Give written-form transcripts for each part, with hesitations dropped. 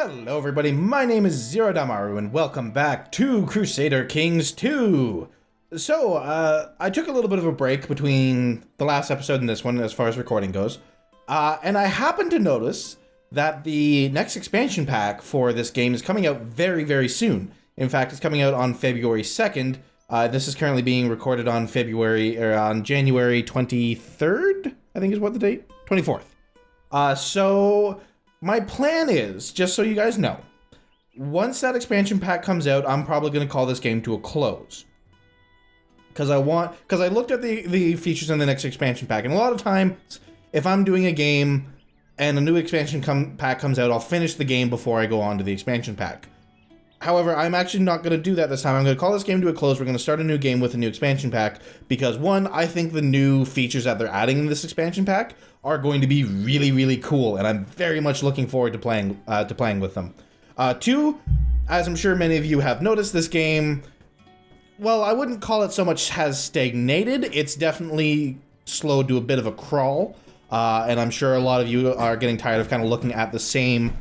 Hello everybody, my name is Zerodaimaru and welcome back to Crusader Kings 2! So, I took a little bit of a break between the last episode and this one as far as recording goes. And I happened to notice that the next expansion pack for this game is coming out very, very soon. In fact, it's coming out on February 2nd. This is currently being recorded on January 23rd, I think is what the date? 24th. So my plan is, just so you guys know, once that expansion pack comes out, I'm probably going to call this game to a close. Because I looked at the features in the next expansion pack, and a lot of times, if I'm doing a game and a new expansion pack comes out, I'll finish the game before I go on to the expansion pack. However, I'm actually not going to do that this time. I'm going to call this game to a close. We're going to start a new game with a new expansion pack because, one, I think the new features that they're adding in this expansion pack are going to be really, really cool, and I'm very much looking forward to playing with them. Two, as I'm sure many of you have noticed, this game, well, I wouldn't call it so much has stagnated. It's definitely slowed to a bit of a crawl, and I'm sure a lot of you are getting tired of kind of looking at the same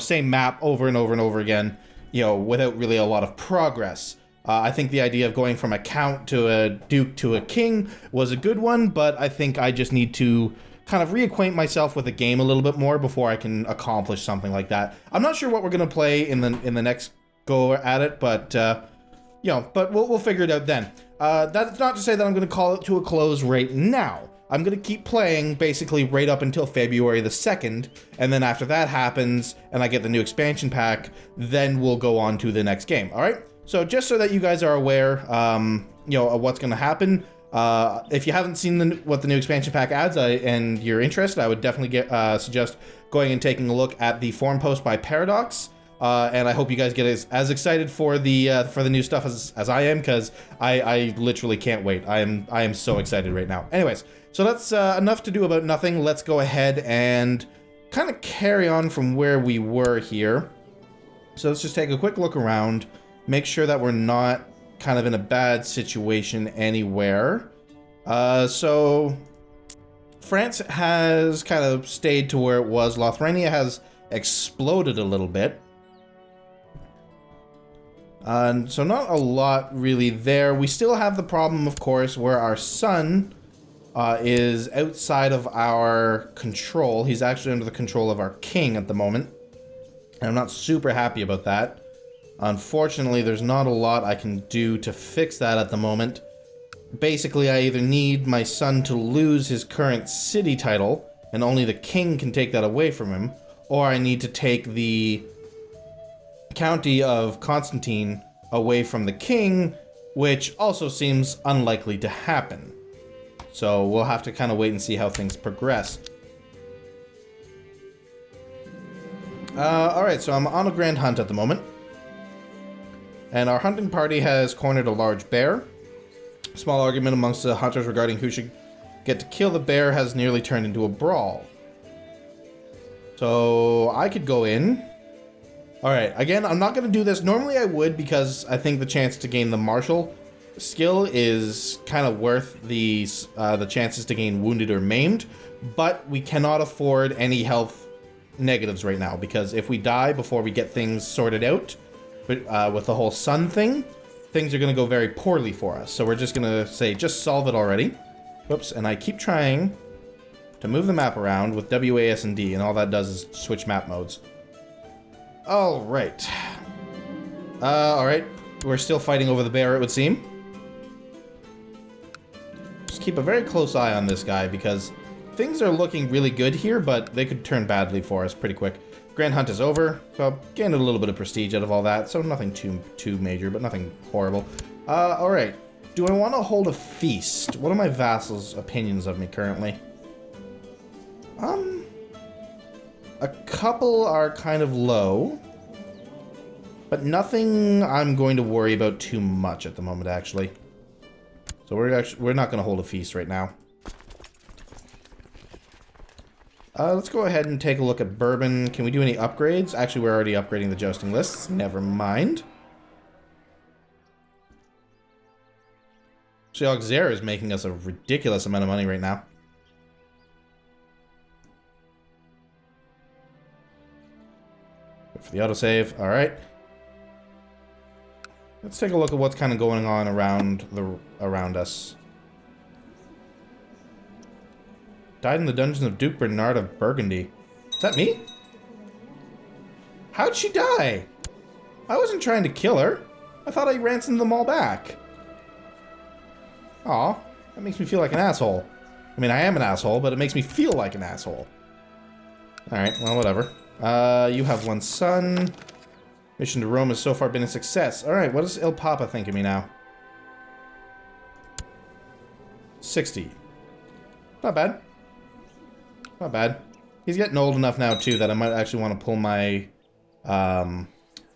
same map over and over and over again, without really a lot of progress. I think the idea of going from a count to a duke to a king was a good one, but I think I just need to kind of reacquaint myself with the game a little bit more before I can accomplish something like that. I'm not sure what we're going to play in the next go at it, but but we'll figure it out then. That's not to say that I'm going to call it to a close right now. I'm going to keep playing basically right up until February the 2nd, and then after that happens and I get the new expansion pack, then we'll go on to the next game, all right? So just so that you guys are aware, of what's going to happen, if you haven't seen what the new expansion pack adds and you're interested, I would definitely suggest going and taking a look at the forum post by Paradox. And I hope you guys get as excited for the new stuff as I am, because I literally can't wait. I am so excited right now. Anyways, so that's enough to do about nothing. Let's go ahead and kind of carry on from where we were here. So let's just take a quick look around, make sure that we're not kind of in a bad situation anywhere. So France has kind of stayed to where it was. Lothrenia has exploded a little bit. So not a lot really there. We still have the problem, of course, where our son is outside of our control. He's actually under the control of our king at the moment. And I'm not super happy about that. Unfortunately, there's not a lot I can do to fix that at the moment. Basically, I either need my son to lose his current city title, and only the king can take that away from him, or I need to take the county of Constantine away from the king, which also seems unlikely to happen. So we'll have to kind of wait and see how things progress. Alright, so I'm on a grand hunt at the moment. And our hunting party has cornered a large bear. Small argument amongst the hunters regarding who should get to kill the bear has nearly turned into a brawl. So I could go in. Alright, again, I'm not going to do this. Normally I would, because I think the chance to gain the martial skill is kind of worth the chances to gain wounded or maimed, but we cannot afford any health negatives right now, because if we die before we get things sorted out, with the whole sun thing, things are going to go very poorly for us. So we're just going to say, just solve it already. Whoops, and I keep trying to move the map around with WAS and D, and all that does is switch map modes. Alright. Alright. We're still fighting over the bear, it would seem. Just keep a very close eye on this guy, because things are looking really good here, but they could turn badly for us pretty quick. Grand Hunt is over, so gained a little bit of prestige out of all that, so nothing too major, but nothing horrible. Alright. Do I want to hold a feast? What are my vassals' opinions of me currently? A couple are kind of low, but nothing I'm going to worry about too much at the moment, actually. So we're not going to hold a feast right now. Let's go ahead and take a look at Bourbon. Can we do any upgrades? Actually, we're already upgrading the jousting lists. Never mind. Actually, Auxerre is making us a ridiculous amount of money right now. For the autosave. All right. Let's take a look at what's kind of going on around us. Died in the dungeons of Duke Bernard of Burgundy. Is that me? How'd she die? I wasn't trying to kill her. I thought I ransomed them all back. Aw, that makes me feel like an asshole. I mean, I am an asshole, but it makes me feel like an asshole. Alright, well, whatever. You have one son. Mission to Rome has so far been a success. Alright, what does Il Papa think of me now? 60. Not bad. Not bad. He's getting old enough now, too, that I might actually want to pull my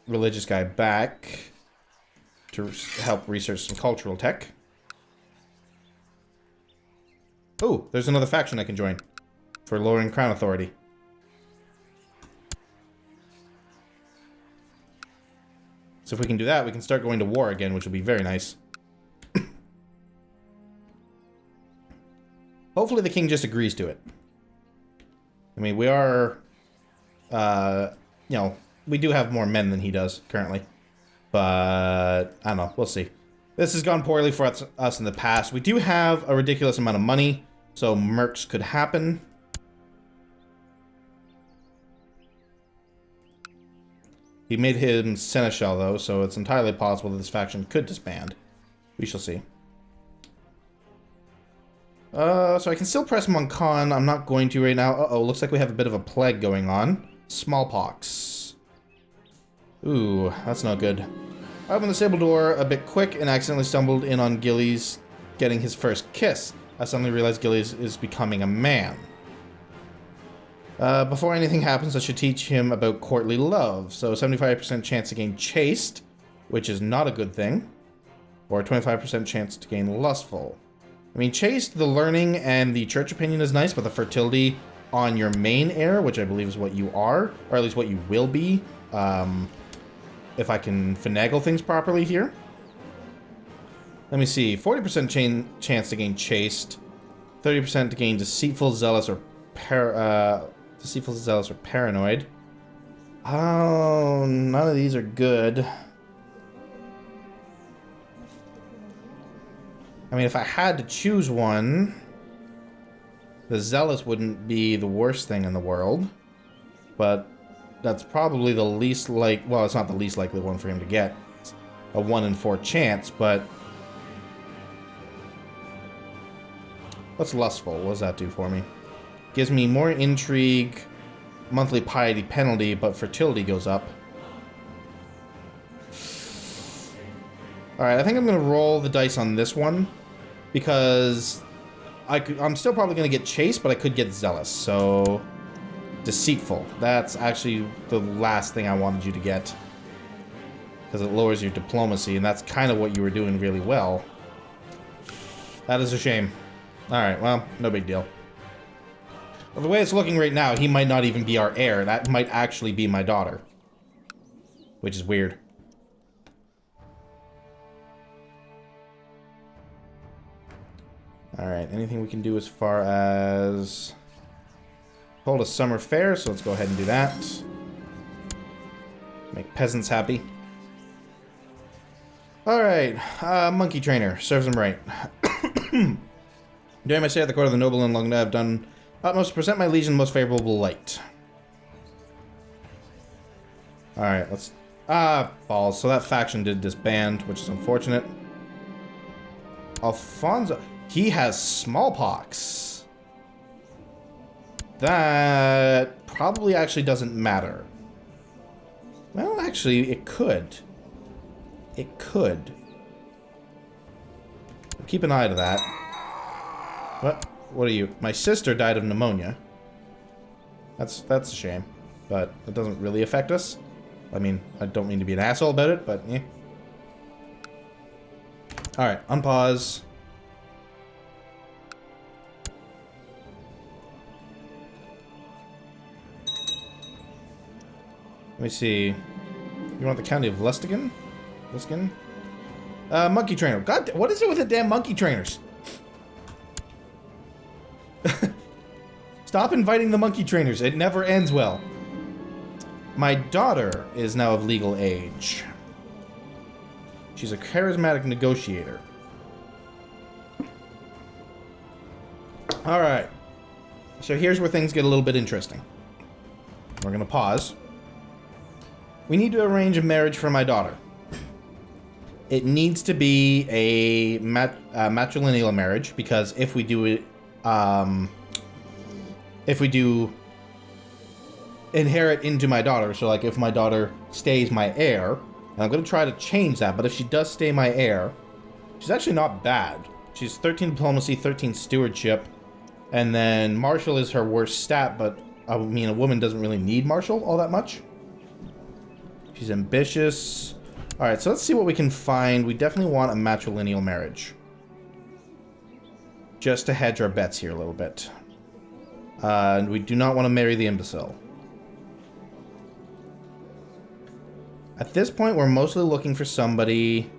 religious guy back to help research some cultural tech. Oh, there's another faction I can join for lowering crown authority. So if we can do that, we can start going to war again, which will be very nice. Hopefully the king just agrees to it. I mean, we are, you know, we do have more men than he does currently. But, I don't know, we'll see. This has gone poorly for us in the past. We do have a ridiculous amount of money, so mercs could happen. He made him seneschal, though, so it's entirely possible that this faction could disband. We shall see. So I can still press him on con. I'm not going to right now. Uh-oh, looks like we have a bit of a plague going on. Smallpox. Ooh, that's not good. I opened the stable door a bit quick and accidentally stumbled in on Gillies getting his first kiss. I suddenly realized Gillies is becoming a man. Before anything happens, I should teach him about courtly love. So 75% chance to gain chaste, which is not a good thing. Or 25% chance to gain lustful. I mean, chaste, the learning, and the church opinion is nice, but the fertility on your main heir, which I believe is what you are, or at least what you will be, if I can finagle things properly here. Let me see. 40% chance to gain chaste, 30% to gain deceitful, zealous, or paranoid. Oh, none of these are good. I mean, if I had to choose one, the zealous wouldn't be the worst thing in the world, but that's probably the least well, it's not the least likely one for him to get. It's a 1 in 4 chance, but what's lustful? What does that do for me? Gives me more intrigue, monthly piety penalty, but fertility goes up. Alright, I think I'm going to roll the dice on this one, because I'm still probably going to get chaste, but I could get zealous, so deceitful. That's actually the last thing I wanted you to get, because it lowers your diplomacy, and that's kind of what you were doing really well. That is a shame. Alright, well, no big deal. Well, the way it's looking right now, he might not even be our heir. That might actually be my daughter, which is weird. Alright, anything we can do as far as hold a summer fair, so let's go ahead and do that. Make peasants happy. Alright, monkey trainer. Serves him right. During my stay at the court of the noble and Lugna, I've done utmost to present my legion in the most favorable light. Alright, let's... balls. So that faction did disband, which is unfortunate. Alfonso... He has smallpox. That probably actually doesn't matter. Well, actually, it could. It could. Keep an eye to that. What are you? My sister died of pneumonia. That's a shame. But it doesn't really affect us. I mean, I don't mean to be an asshole about it, but yeah. Alright, unpause. Let me see. You want the county of Lustigan? Luskin? Monkey trainer. God, what is it with the damn monkey trainers? Stop inviting the monkey trainers. It never ends well. My daughter is now of legal age. She's a charismatic negotiator. Alright. So here's where things get a little bit interesting. We're going to pause. We need to arrange a marriage for my daughter. It needs to be a matrilineal marriage, because if we do it, if we do inherit into my daughter, so like if my daughter stays my heir, and I'm going to try to change that, but if she does stay my heir, she's actually not bad. She's 13 diplomacy, 13 stewardship, and then martial is her worst stat, but I mean, a woman doesn't really need martial all that much. She's ambitious. Alright, so let's see what we can find. We definitely want a matrilineal marriage. Just to hedge our bets here a little bit. And we do not want to marry the imbecile. At this point, we're mostly looking for somebody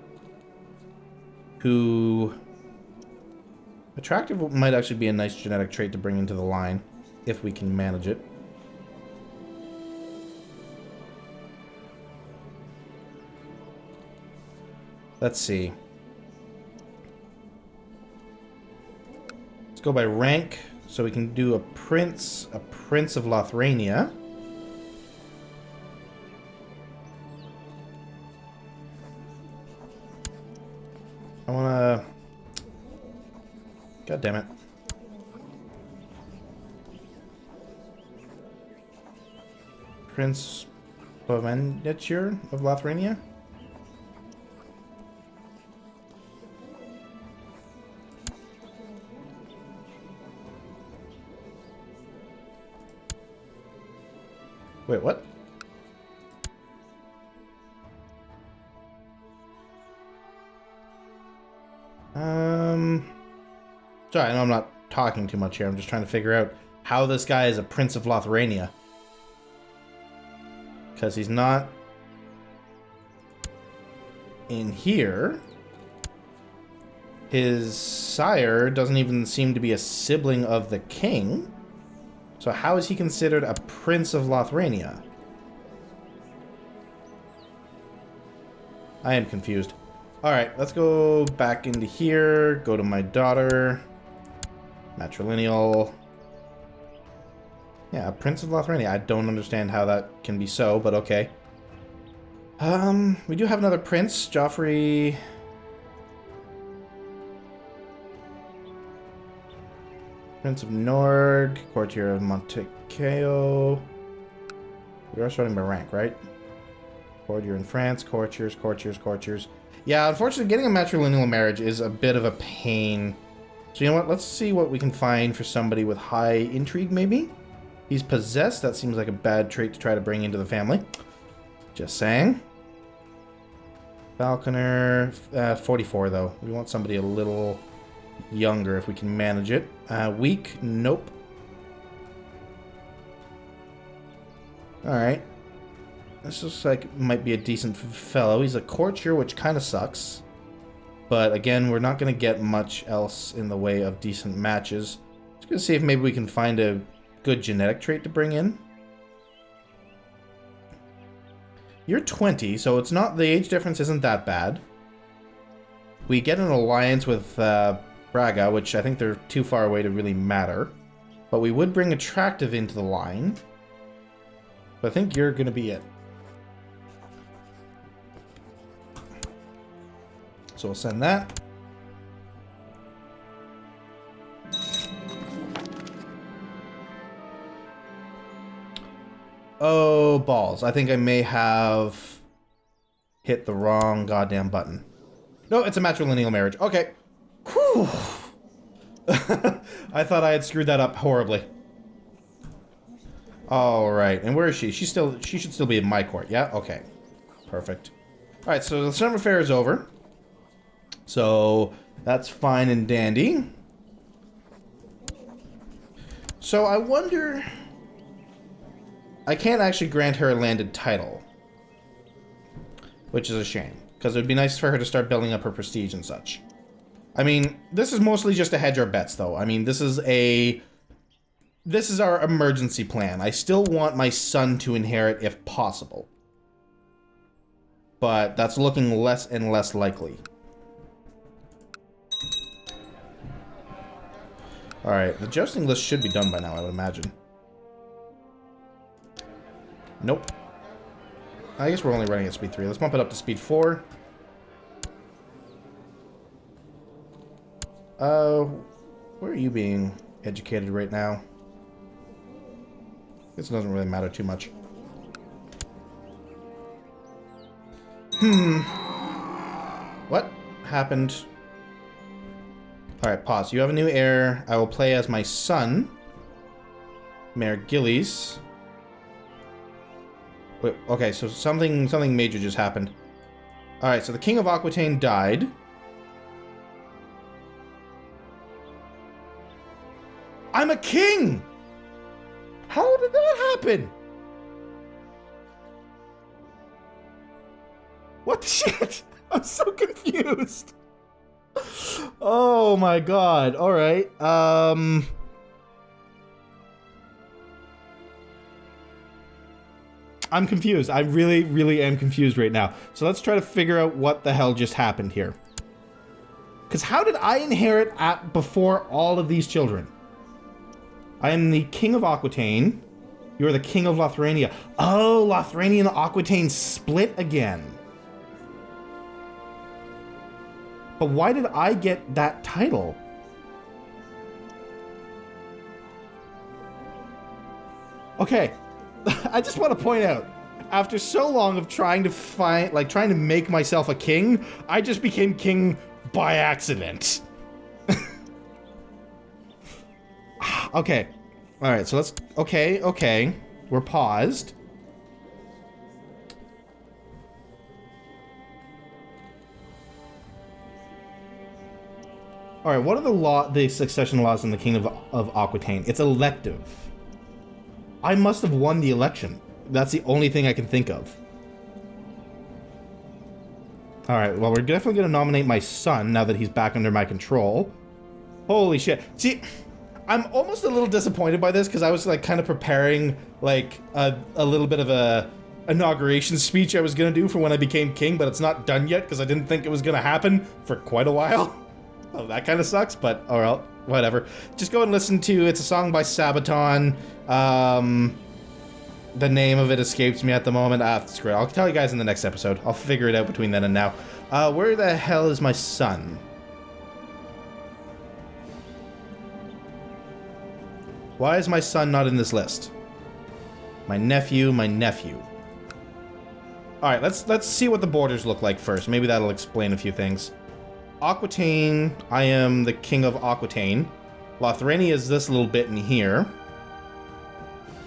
who... Attractive might actually be a nice genetic trait to bring into the line, if we can manage it. Let's see. Let's go by rank. So we can do a prince of Lothrania. I wanna... God damn it. Prince Bovendature of Lothrania? Wait, what? Sorry, I know I'm not talking too much here. I'm just trying to figure out how this guy is a Prince of Lothrania. Because he's not in here. His sire doesn't even seem to be a sibling of the king. So how is he considered a Prince of Lothrania? I am confused. Alright, let's go back into here. Go to my daughter. Matrilineal. Yeah, Prince of Lothrania. I don't understand how that can be so, but okay. We do have another prince, Joffrey. Prince of Nord, courtier of Montecao. We are starting by rank, right? Courtier in France, courtiers. Yeah, unfortunately, getting a matrilineal marriage is a bit of a pain. So you know what? Let's see what we can find for somebody with high intrigue, maybe? He's possessed. That seems like a bad trait to try to bring into the family. Just saying. Falconer, 44 though. We want somebody a little younger if we can manage it. Weak, nope. Alright. This looks like it might be a decent fellow. He's a courtier, which kind of sucks. But again, we're not going to get much else in the way of decent matches. Just going to see if maybe we can find a good genetic trait to bring in. You're 20, so it's not, the age difference isn't that bad. We get an alliance with Braga, which I think they're too far away to really matter. But we would bring attractive into the line. But I think you're going to be it. So we'll send that. Oh, balls. I think I may have hit the wrong goddamn button. No, it's a matrilineal marriage. Okay. Whew. I thought I had screwed that up horribly. All right. And where is she? She should still be in my court. Yeah? Okay. Perfect. All right, so the summer fair is over. So that's fine and dandy. So I wonder... I can't actually grant her a landed title. Which is a shame. Because it would be nice for her to start building up her prestige and such. I mean, this is mostly just to hedge our bets, though. I mean, this is a this is our emergency plan. I still want my son to inherit if possible. But that's looking less and less likely. Alright, the jousting list should be done by now, I would imagine. Nope. I guess we're only running at speed 3. Let's bump it up to speed 4. Where are you being educated right now? This doesn't really matter too much. What happened? Alright, pause. You have a new heir. I will play as my son, Mayor Gillies. Wait, okay, so something major just happened. Alright, so the King of Aquitaine died. I'm a king! How did that happen? What the shit? I'm so confused. Oh my god. Alright. I'm confused. I really am confused right now. So let's try to figure out what the hell just happened here. Because how did I inherit before all of these children? I am the King of Aquitaine. You're the King of Lothrania. Oh, Lothrania and Aquitaine split again. But why did I get that title? Okay, I just want to point out, after so long of trying to make myself a king, I just became king by accident. Okay. Alright, so let's... Okay. We're paused. Alright, what are the succession laws in the Kingdom of Aquitaine? It's elective. I must have won the election. That's the only thing I can think of. Alright, well, we're definitely going to nominate my son now that he's back under my control. Holy shit. See... I'm almost a little disappointed by this because I was like kind of preparing like a little bit of a inauguration speech I was gonna do for when I became king, but it's not done yet because I didn't think it was gonna happen for quite a while. Oh, that kind of sucks, but alright, whatever. Just go and listen to it's a song by Sabaton. The name of it escapes me at the moment. Screw it. I'll tell you guys in the next episode. I'll figure it out between then and now. Where the hell is my son? Why is my son not in this list? My nephew. Alright, let's see what the borders look like first. Maybe that'll explain a few things. Aquitaine, I am the King of Aquitaine. Lothrania is this little bit in here.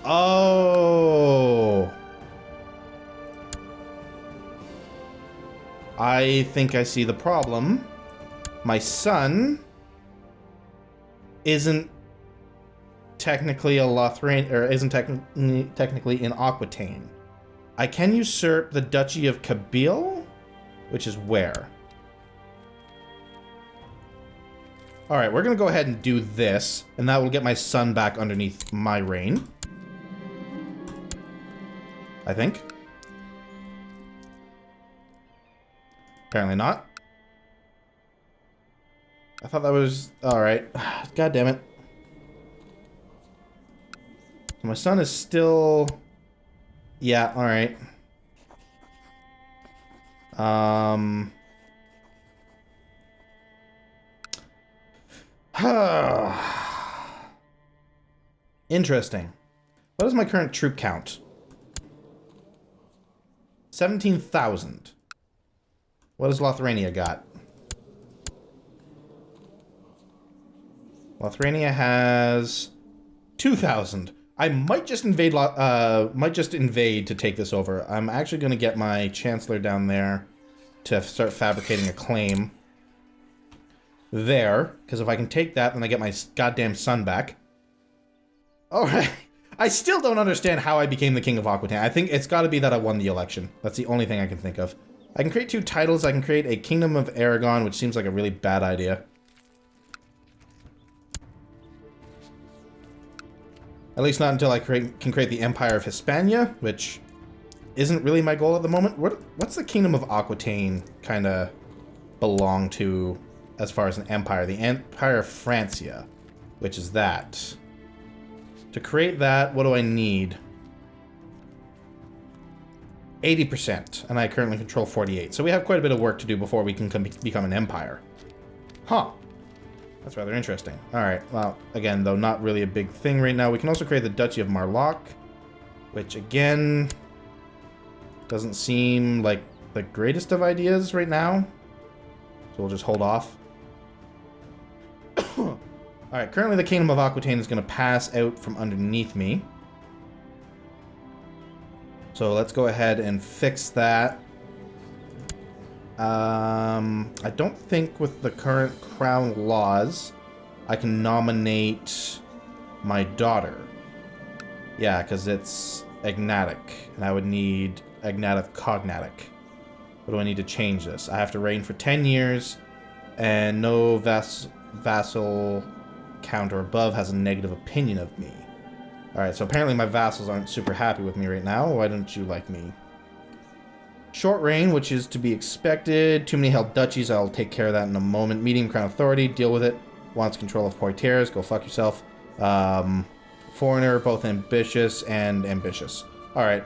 Oh. I think I see the problem. My son isn't technically a Lothranian, or isn't technically in Aquitaine. I can usurp the Duchy of Kabyle, which is where? Alright, we're gonna go ahead and do this, and that will get my son back underneath my reign. I think. Apparently not. I thought that was... Alright. God damn it. My son is still... Yeah, alright. Interesting. What is my current troop count? 17,000. What does Lothrania got? Lothrania has 2,000. I might just invade to take this over. I'm actually going to get my Chancellor down there to start fabricating a claim there, because if I can take that, then I get my goddamn son back. Alright. I still don't understand how I became the King of Aquitaine. I think it's got to be that I won the election. That's the only thing I can think of. I can create 2 titles. I can create a Kingdom of Aragon, which seems like a really bad idea. At least not until I can create the Empire of Hispania, which isn't really my goal at the moment. What's the Kingdom of Aquitaine kind of belong to as far as an empire? The Empire of Francia, which is that. To create that, what do I need? 80%, and I currently control 48. So we have quite a bit of work to do before we can become an empire. Huh. That's rather interesting. Alright, well, again, though, not really a big thing right now. We can also create the Duchy of Marlock, which, again, doesn't seem like the greatest of ideas right now. So we'll just hold off. Alright, currently the Kingdom of Aquitaine is going to pass out from underneath me. So let's go ahead and fix that. I don't think with the current crown laws, I can nominate my daughter. Yeah, because it's agnatic, and I would need agnatic cognatic. What do I need to change this? I have to reign for 10 years, and no vassal count or above has a negative opinion of me. Alright, so apparently my vassals aren't super happy with me right now. Why don't you like me? Short reign, which is to be expected. Too many held duchies. I'll take care of that in a moment. Medium crown authority. Deal with it. Wants control of Poitiers. Go fuck yourself. Foreigner, both ambitious and ambitious. Alright.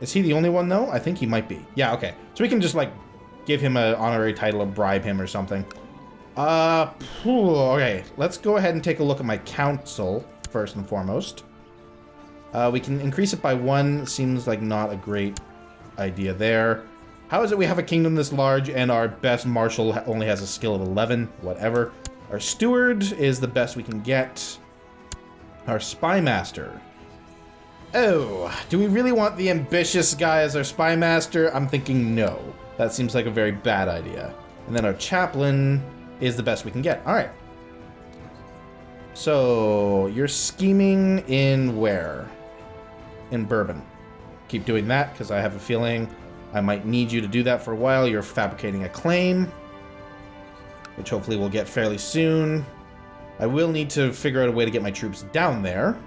Is he the only one, though? I think he might be. Yeah, okay. So we can just, like, give him an honorary title or bribe him or something. Okay. Let's go ahead and take a look at my council, first and foremost. We can increase it by 1. Seems like not a great idea there. How is it we have a kingdom this large and our best marshal only has a skill of 11? Whatever. Our steward is the best we can get. Our spy master. Oh, do we really want the ambitious guy as our spy master? I'm thinking no. That seems like a very bad idea. And then our chaplain is the best we can get. All right. So you're scheming in where? In Bourbon. Keep doing that, because I have a feeling I might need you to do that for a while. You're fabricating a claim, which hopefully we'll get fairly soon. I will need to figure out a way to get my troops down there.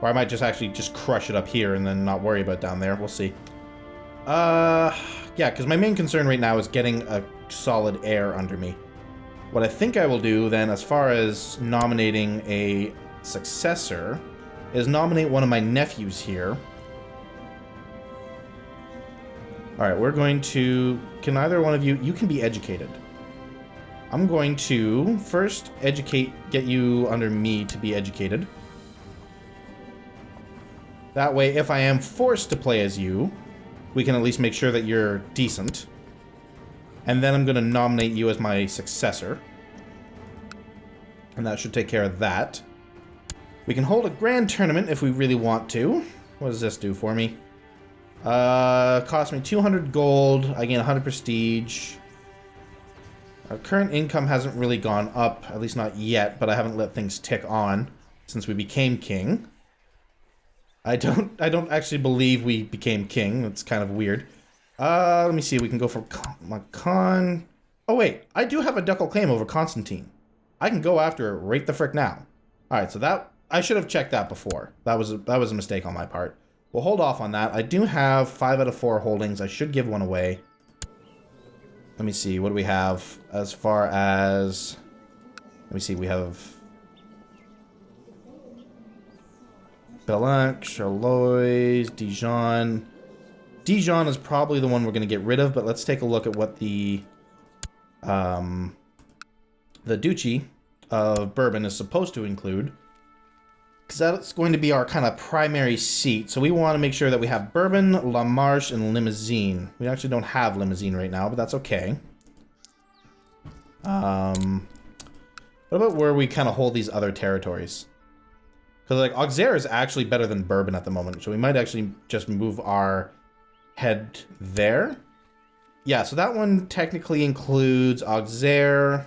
Or I might just actually just crush it up here and then not worry about down there. We'll see. Yeah, because my main concern right now is getting a solid heir under me. What I think I will do then, as far as nominating a successor, is nominate one of my nephews here. Alright, we're going to... Can either one of you... You can be educated. I'm going to first get you under me to be educated. That way, if I am forced to play as you, we can at least make sure that you're decent. And then I'm going to nominate you as my successor. And that should take care of that. We can hold a grand tournament if we really want to. What does this do for me? Cost me 200 gold. I gain 100 prestige. Our current income hasn't really gone up, at least not yet, but I haven't let things tick on since we became king. I don't actually believe we became king. That's kind of weird. Let me see. We can go for Macon. Oh wait, I do have a ducal claim over Constantine. I can go after it right the frick now. All right, so that I should have checked that before. That was a mistake on my part. We'll hold off on that. I do have 5 out of 4 holdings. I should give one away. Let me see. What do we have as far as... Let me see. We have... Bellanc, Charlois, Dijon. Dijon is probably the one we're going to get rid of, but let's take a look at what the Duchy of Bourbon is supposed to include. Because that's going to be our kind of primary seat. So we want to make sure that we have Bourbon, La Marche, and Limousine. We actually don't have Limousine right now, but that's okay. What about where we kind of hold these other territories? Because, like, Auxerre is actually better than Bourbon at the moment. So we might actually just move our head there. Yeah, so that one technically includes Auxerre,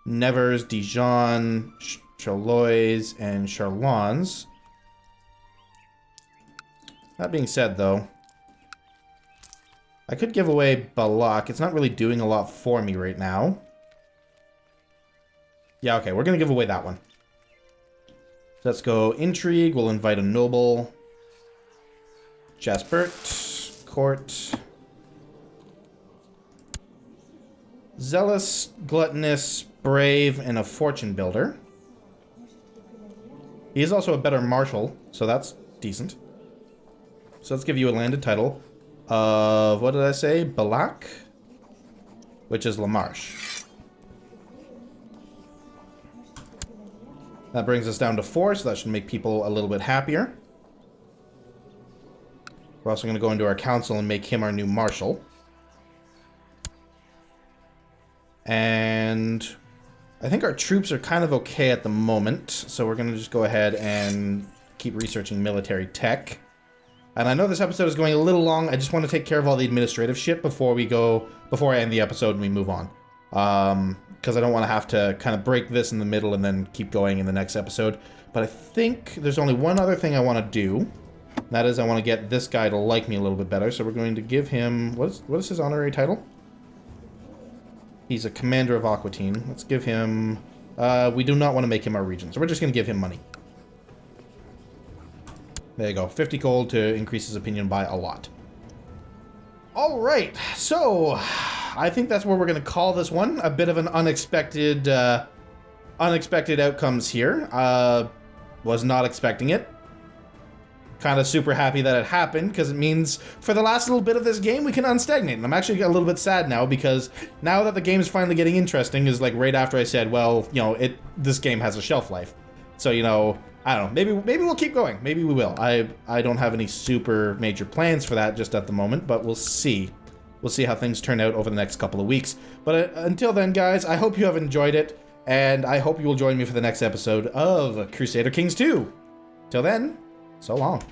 Nevers, Dijon, Charlois, and Charlons. That being said, though, I could give away Balak. It's not really doing a lot for me right now. Yeah, okay, we're going to give away that one. Let's go intrigue. We'll invite a noble. Jaspert. Court. Zealous, gluttonous, brave, and a fortune builder. He is also a better marshal, so that's decent. So let's give you a landed title of, what did I say? Balak, which is La Marche. That brings us down to 4, so that should make people a little bit happier. We're also going to go into our council and make him our new marshal. And I think our troops are kind of okay at the moment, so we're going to just go ahead and keep researching military tech. And I know this episode is going a little long. I just want to take care of all the administrative shit before I end the episode and we move on. Because I don't want to have to kind of break this in the middle and then keep going in the next episode. But I think there's only one other thing I want to do. That is, I want to get this guy to like me a little bit better. So we're going to give him... What is his honorary title? He's a commander of Aquitaine. Let's give him... we do not want to make him our regent, so we're just going to give him money. There you go. 50 gold to increase his opinion by a lot. Alright, so... I think that's where we're going to call this one. A bit of an unexpected... unexpected outcomes here. Was not expecting it. Kind of super happy that it happened, because it means for the last little bit of this game we can unstagnate. And I'm actually a little bit sad now, because now that the game is finally getting interesting is like right after I said, well, you know, this game has a shelf life. So, you know, I don't know, maybe we'll keep going. Maybe we will. I don't have any super major plans for that just at the moment, but we'll see. We'll see how things turn out over the next couple of weeks. But until then, guys, I hope you have enjoyed it, and I hope you will join me for the next episode of Crusader Kings 2. Till then, so long.